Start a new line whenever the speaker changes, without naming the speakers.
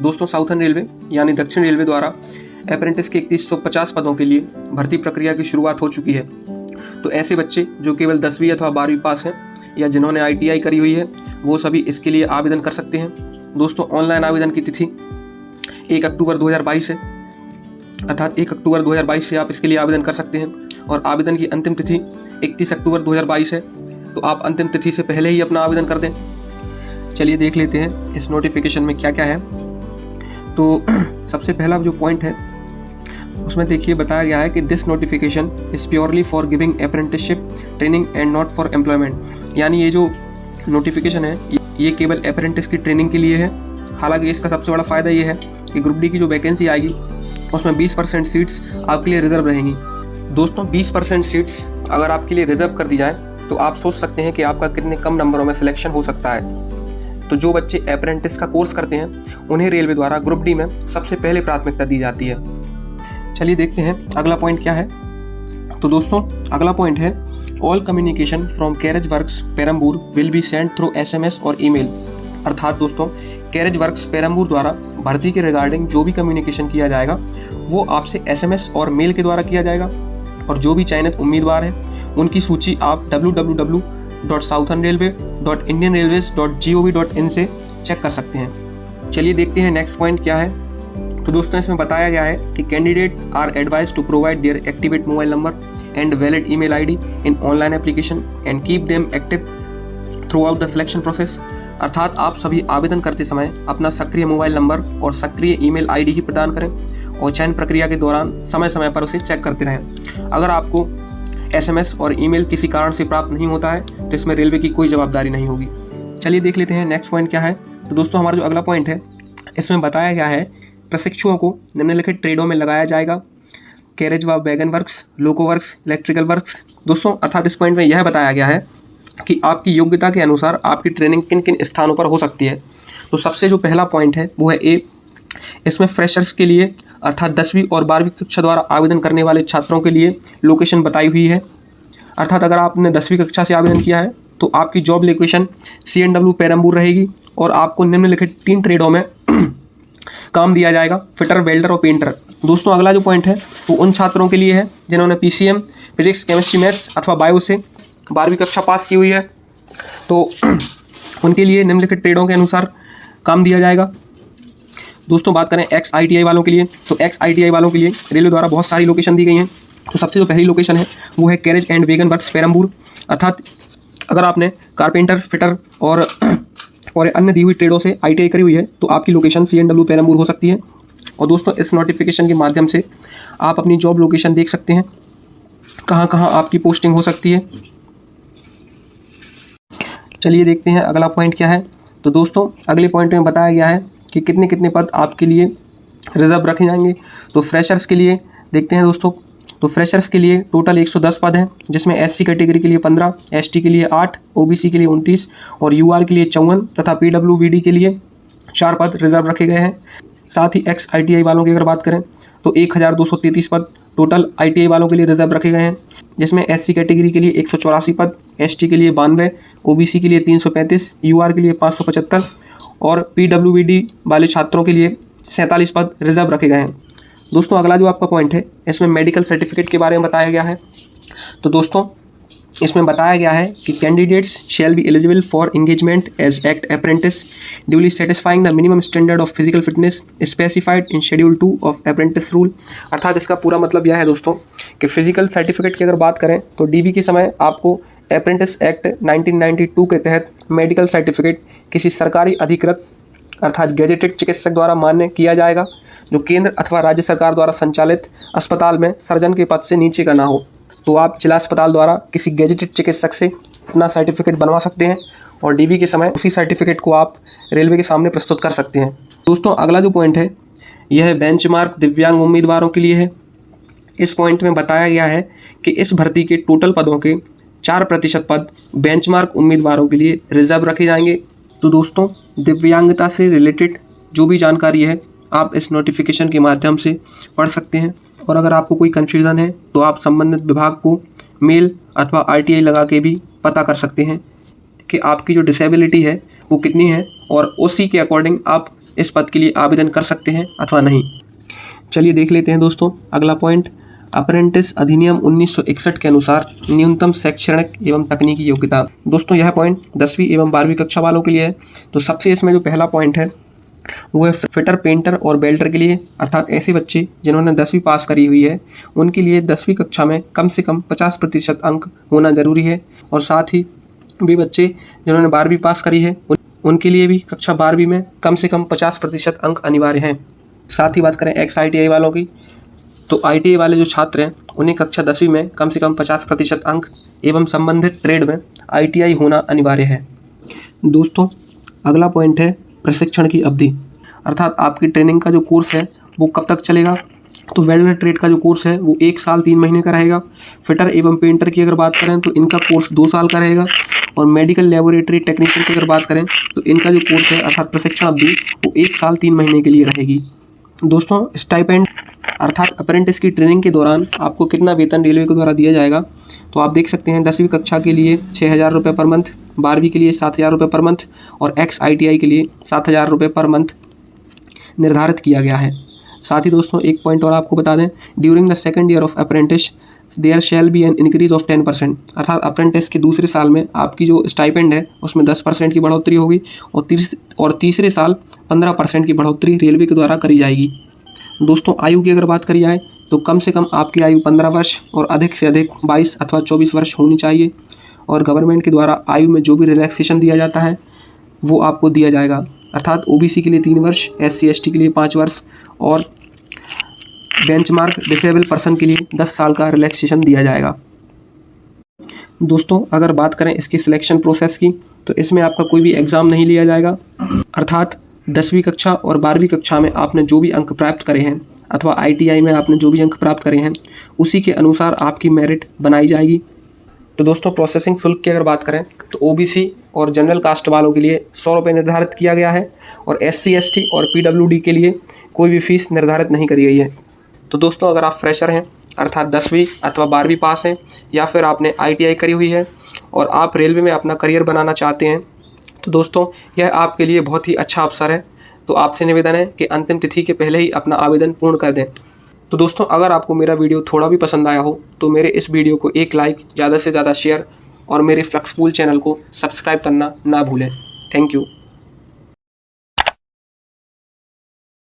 दोस्तों southern railway यानी दक्षिण रेलवे द्वारा अप्रेंटिस के 3150 पदों के लिए भर्ती प्रक्रिया की शुरुआत हो चुकी है। तो ऐसे बच्चे जो केवल 10वीं अथवा 12वीं पास हैं या जिन्होंने ITI करी हुई है वो सभी इसके लिए आवेदन कर सकते हैं। दोस्तों ऑनलाइन आवेदन की तिथि 1 अक्टूबर 2022 है, अर्थात 1 अक्टूबर 2022 से आप इसके लिए आवेदन कर सकते हैं और आवेदन की अंतिम तिथि 31 अक्टूबर 2022 है। तो आप अंतिम तिथि से पहले ही अपना आवेदन कर दें। चलिए देख लेते हैं इस नोटिफिकेशन में क्या क्या है। तो सबसे पहला जो पॉइंट है उसमें देखिए बताया गया है कि this notification is purely for giving apprenticeship training and not for employment. यानी ये जो नोटिफिकेशन है ये केवल अप्रेंटिस की ट्रेनिंग के लिए है। हालांकि इसका सबसे बड़ा फ़ायदा ये है कि ग्रुप डी की जो वैकेंसी आएगी उसमें 20% सीट्स आपके लिए रिजर्व रहेंगी। दोस्तों 20% सीट्स अगर आपके लिए रिजर्व कर दी जाए तो आप सोच सकते हैं कि आपका कितने कम नंबरों में सिलेक्शन हो सकता है। तो जो बच्चे अप्रेंटिस का कोर्स करते हैं उन्हें रेलवे द्वारा ग्रुप डी में सबसे पहले प्राथमिकता दी जाती है। चलिए देखते हैं अगला पॉइंट क्या है। तो दोस्तों अगला पॉइंट है all communication from carriage works Perambur will be send through SMS और ईमेल। अर्थात दोस्तों कैरेज वर्क्स पेरम्बूर द्वारा भर्ती के रिगार्डिंग जो भी कम्युनिकेशन किया जाएगा वो आपसे SMS और मेल के द्वारा किया जाएगा और जो भी चयनित उम्मीदवार हैं उनकी सूची आप www.southernrailway.indianrailways.gov.in से चेक कर सकते हैं। चलिए देखते हैं नेक्स्ट पॉइंट क्या है। तो दोस्तों इसमें बताया गया है कि candidates are advise to provide their activate mobile number and valid email ID in online application and keep them active throughout the selection process. अर्थात आप सभी आवेदन करते समय अपना सक्रिय मोबाइल नंबर और सक्रिय ईमेल ID ही प्रदान करें और चयन प्रक्रिया के दौरान समय समय पर उसे चेक करते रहें। अगर आपको SMS और ईमेल किसी कारण से प्राप्त नहीं होता है तो इसमें रेलवे की कोई जवाबदारी नहीं होगी। चलिए देख लेते हैं नेक्स्ट पॉइंट क्या है। तो दोस्तों हमारा जो अगला पॉइंट है इसमें बताया गया है प्रशिक्षुओं को निम्नलिखित ट्रेडों में लगाया जाएगा। कैरेज व वैगन वर्क्स, लोको वर्क्स, इलेक्ट्रिकल वर्क्स। दोस्तों अर्थात इस पॉइंट में यह बताया गया है कि आपकी योग्यता के अनुसार आपकी ट्रेनिंग किन किन स्थानों पर हो सकती है। तो सबसे जो पहला पॉइंट है वो है A, इसमें फ्रेशर्स के लिए अर्थात 10वीं और 12वीं कक्षा द्वारा आवेदन करने वाले छात्रों के लिए लोकेशन बताई हुई है। अर्थात अगर आपने 10वीं कक्षा से आवेदन किया है तो आपकी जॉब लोकेशन CNW पेरम्बूर रहेगी और आपको निम्नलिखित 3 ट्रेडों में काम दिया जाएगा, फिटर, वेल्डर और पेंटर। दोस्तों अगला जो पॉइंट है वो उन छात्रों के लिए है जिन्होंने PCM, फिजिक्स, केमिस्ट्री, मैथ्स अथवा बायो से 12वीं कक्षा पास की हुई है। तो उनके लिए निम्नलिखित ट्रेडों के अनुसार काम दिया जाएगा। दोस्तों बात करें ex-ITI वालों के लिए तो ex-ITI वालों के लिए रेलवे द्वारा बहुत सारी लोकेशन दी गई हैं। तो सबसे जो पहली लोकेशन है वो है carriage and wagon works Perambur. अर्थात अगर आपने कारपेंटर, फिटर और अन्य दी हुई ट्रेडों से ITI करी हुई है तो आपकी लोकेशन CNW पेरम्बूर हो सकती है। और दोस्तों इस नोटिफिकेशन के माध्यम से आप अपनी जॉब लोकेशन देख सकते हैं कहाँ कहाँ आपकी पोस्टिंग हो सकती है। चलिए देखते हैं अगला पॉइंट क्या है। तो दोस्तों अगले पॉइंट में बताया गया है कि कितने कितने पद आपके लिए रिजर्व रखे जाएंगे। तो फ्रेशर्स के लिए देखते हैं दोस्तों। तो फ्रेशर्स के लिए टोटल 110 पद हैं जिसमें SC कैटेगरी के लिए 15, ST के लिए 8, OBC के लिए 29 और UR के लिए 54 तथा PWBD के लिए 4 पद रिजर्व रखे गए हैं। साथ ही ex-ITI वालों की अगर बात करें तो 1233 पद टोटल ITI वालों के लिए रिजर्व रखे गए हैं जिसमें SC कैटेगरी के लिए 184 पद, ST के लिए 92, OBC के लिए 335, UR के लिए 575 और PWBD वाले छात्रों के लिए 47 पद रिजर्व रखे गए हैं। दोस्तों अगला जो आपका पॉइंट है इसमें मेडिकल सर्टिफिकेट के बारे में बताया गया है। तो दोस्तों इसमें बताया गया है कि candidates shall be eligible for engagement as act apprentice duly satisfying the minimum standard of physical fitness specified in schedule 2 of apprentice rule. अर्थात इसका पूरा मतलब यह है दोस्तों कि फिजिकल सर्टिफिकेट की अगर बात करें तो DB के समय आपको अप्रेंटिस एक्ट 1992 के तहत मेडिकल सर्टिफिकेट किसी सरकारी अधिकृत अर्थात गेजेटेड चिकित्सक द्वारा मान्य किया जाएगा जो केंद्र अथवा राज्य सरकार द्वारा संचालित अस्पताल में सर्जन के पद से नीचे का ना हो। तो आप जिला अस्पताल द्वारा किसी गेजेटेड चिकित्सक से अपना सर्टिफिकेट बनवा सकते हैं और DB के समय उसी सर्टिफिकेट को आप रेलवे के सामने प्रस्तुत कर सकते हैं। दोस्तों अगला जो पॉइंट है यह बेंचमार्क दिव्यांग उम्मीदवारों के लिए है। इस पॉइंट में बताया गया है कि इस भर्ती के टोटल पदों के 4% पद बेंचमार्क उम्मीदवारों के लिए रिजर्व रखे जाएंगे। तो दोस्तों दिव्यांगता से रिलेटेड जो भी जानकारी है आप इस नोटिफिकेशन के माध्यम से पढ़ सकते हैं और अगर आपको कोई कन्फ्यूज़न है तो आप संबंधित विभाग को मेल अथवा RTI लगा के भी पता कर सकते हैं कि आपकी जो डिसेबिलिटी है वो कितनी है और उसी के अकॉर्डिंग आप इस पद के लिए आवेदन कर सकते हैं अथवा नहीं। चलिए देख लेते हैं दोस्तों अगला पॉइंट। अप्रेंटिस अधिनियम 1961 के अनुसार न्यूनतम शैक्षणिक एवं तकनीकी योग्यता। दोस्तों यह पॉइंट 10वीं एवं 12वीं कक्षा वालों के लिए है। तो सबसे इसमें जो पहला पॉइंट है वो है फिटर, पेंटर और बेल्टर के लिए, अर्थात ऐसे बच्चे जिन्होंने 10वीं पास करी हुई है उनके लिए 10वीं कक्षा में कम से कम 50% अंक होना ज़रूरी है। और साथ ही वे बच्चे जिन्होंने 12वीं पास करी है उनके लिए भी कक्षा 12वीं में कम से कम 50% अंक अनिवार्य हैं। साथ ही बात करें एक्स ITI वालों की, तो ITI वाले जो छात्र हैं उन्हें कक्षा 10वीं में कम से कम 50% अंक एवं संबंधित ट्रेड में ITI होना अनिवार्य है। दोस्तों अगला पॉइंट है प्रशिक्षण की अवधि, अर्थात आपकी ट्रेनिंग का जो कोर्स है वो कब तक चलेगा। तो वेल्डर ट्रेड का जो कोर्स है वो 1 साल 3 महीने का रहेगा। फिटर एवं पेंटर की अगर बात करें तो इनका कोर्स 2 साल का रहेगा। और मेडिकल लेबोरेटरी टेक्नीशियन की अगर बात करें तो इनका जो कोर्स है अर्थात प्रशिक्षण अवधि वो 1 साल 3 महीने के लिए रहेगी। दोस्तों स्टाइपेंड अर्थात अप्रेंटिस की ट्रेनिंग के दौरान आपको कितना वेतन रेलवे के द्वारा दिया जाएगा, तो आप देख सकते हैं 10वीं कक्षा के लिए 6,000 रुपये पर मंथ, 12वीं के लिए 7,000 रुपये पर मंथ और एक्स ITI के लिए 7,000 रुपये पर मंथ निर्धारित किया गया है। साथ ही दोस्तों एक पॉइंट और आपको बता दें, during the second year of apprentice there shall be an increase of 10%, अर्थात अप्रेंटिस के दूसरे साल में आपकी जो स्टाइपेंड है उसमें 10% की बढ़ोतरी होगी और तीसरे साल 15% की बढ़ोतरी रेलवे के द्वारा करी जाएगी। दोस्तों आयु की अगर बात करी जाए तो कम से कम आपकी आयु 15 वर्ष और अधिक से अधिक 22 अथवा 24 वर्ष होनी चाहिए। और गवर्नमेंट के द्वारा आयु में जो भी रिलैक्सेशन दिया जाता है वो आपको दिया जाएगा, अर्थात OBC के लिए 3 वर्ष, SC ST के लिए 5 वर्ष और बेंचमार्क डिसेबल पर्सन के लिए 10 साल का रिलैक्सेशन दिया जाएगा। दोस्तों अगर बात करें इसकी सिलेक्शन प्रोसेस की तो इसमें आपका कोई भी एग्ज़ाम नहीं लिया जाएगा, अर्थात 10वीं कक्षा और 12वीं कक्षा में आपने जो भी अंक प्राप्त करे हैं अथवा ITI में आपने जो भी अंक प्राप्त करे हैं उसी के अनुसार आपकी मेरिट बनाई जाएगी। तो दोस्तों प्रोसेसिंग शुल्क की अगर बात करें तो OBC और जनरल कास्ट वालों के लिए 100 रुपये निर्धारित किया गया है और SC ST और PWD के लिए कोई भी फीस निर्धारित नहीं करी गई है। तो दोस्तों अगर आप फ्रेशर हैं अर्थात 10वीं अथवा 12वीं पास हैं या फिर आपने ITI करी हुई है और आप रेलवे में अपना करियर बनाना चाहते हैं तो दोस्तों यह आपके लिए बहुत ही अच्छा अवसर है। तो आपसे निवेदन है कि अंतिम तिथि के पहले ही अपना आवेदन पूर्ण कर दें। तो दोस्तों अगर आपको मेरा वीडियो थोड़ा भी पसंद आया हो तो मेरे इस वीडियो को एक लाइक, ज़्यादा से ज़्यादा शेयर और मेरे फ्लेक्सपूल चैनल को सब्सक्राइब करना ना भूलें। Thank you.